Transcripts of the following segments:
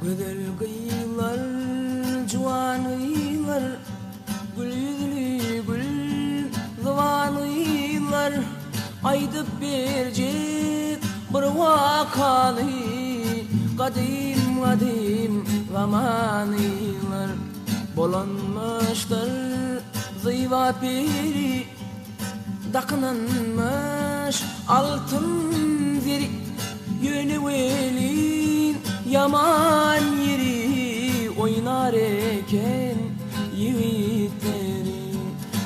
Güzel kıyılar, cuvanıylar, gül yüzlü gül zavanıylar, aydıp bercek bir vakalı, kadim kadim zamanıylar. Bolanmışlar zıyva peri, dakınanmış altın zeri, yönü velin yaman yeri, oynar eken yiğitleri.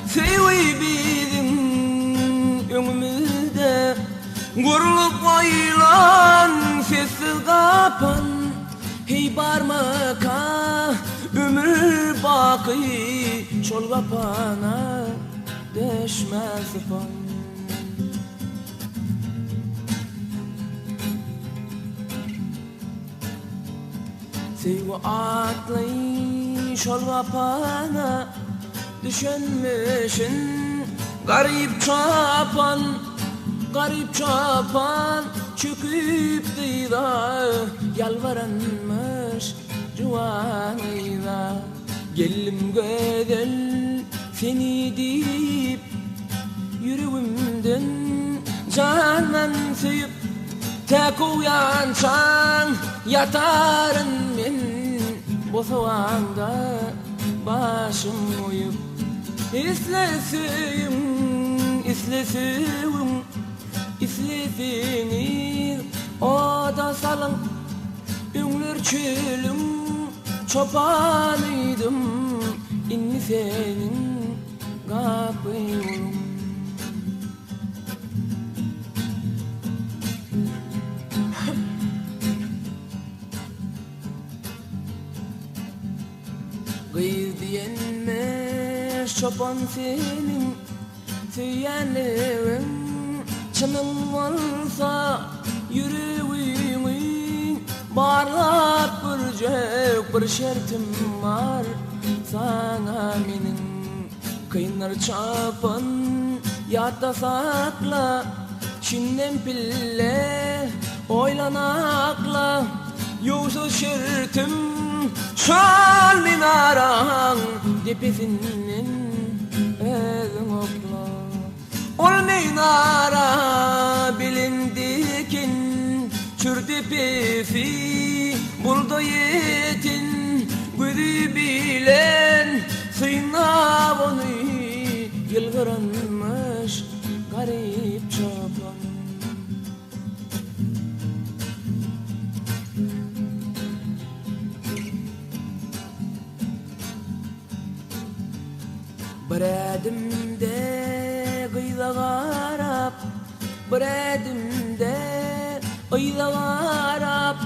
Sevi bizim ömrümüzde gurulup aylan sessiz kapan, hey barmaka ömür baki çol kapana deşmez pan. Sevgi atlay şol kapana düşünmüşün garip çapan, garip çapan çöküp dıyda yalvaranmış cuvanıyla. Gelim güzel seni deyip yüreğimden canan sevip tek uyansan yatarın men bu soğanda başım uyup. İslesim, islesim, islesini o da salın ünlür çölüm çobanıydım, inni senin kapıyım. Kız diyenmiş çoban senin, söylerim çınım varsa yüreğimin barlap görecek bir şertim var sana menin. Kıynar çapan yatta sakla, çinden pille oylanakla, yoksa şertim şal minaran tepesinden ezin okla. Ol minara bilindikin çür tepesi buldu yetin, gözü bilen sınav onu yılgıranmış garip çoban. Bir edimde kıyla garap, bir edimde kıyla garap,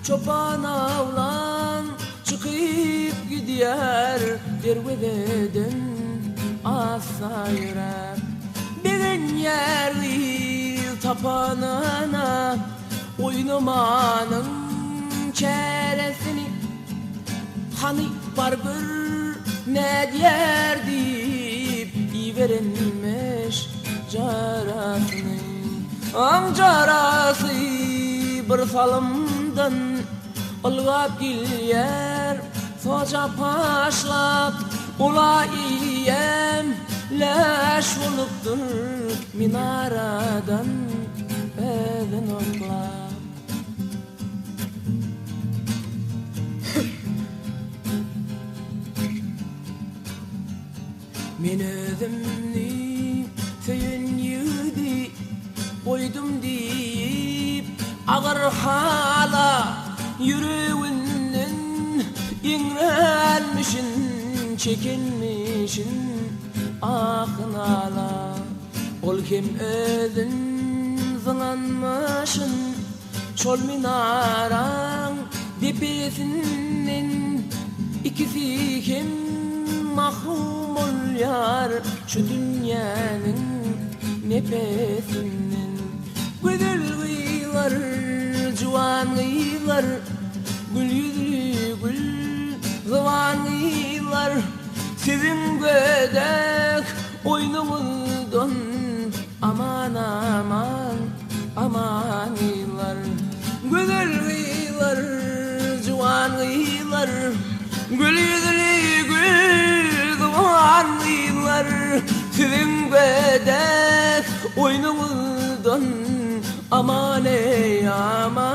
çoban avlan çıkıp gidiyor dervededen asa yürek. Bir yerli tapanına oynamanın çaresini, hani var bir ne diyer deyip verilmiş carasını. Amcarası bir salımdan ılgap gilyer soca paşlap, ula iyem leş olupdur minaradan ezin oklap. Men özümni söyün yedi koydum deyip ağır hala, yüreğinden ingrelmişin çekinmişin ahın ala. Ol hem özün zılanmışın çol minaran tepesinden, ikisi hem mahrum ol yar şu dünyanın nefesinden. Güzel kıyılar, cuvan kıyılar, gül yüzlü gül zavanıylar, sizin gödek oyunumuzdan aman aman aman yıllar. Güzel kıyılar, cuvan kıyılar Gül yüzlü gül duman kıyılar Sizin bedek oyunumuzdan aman ey aman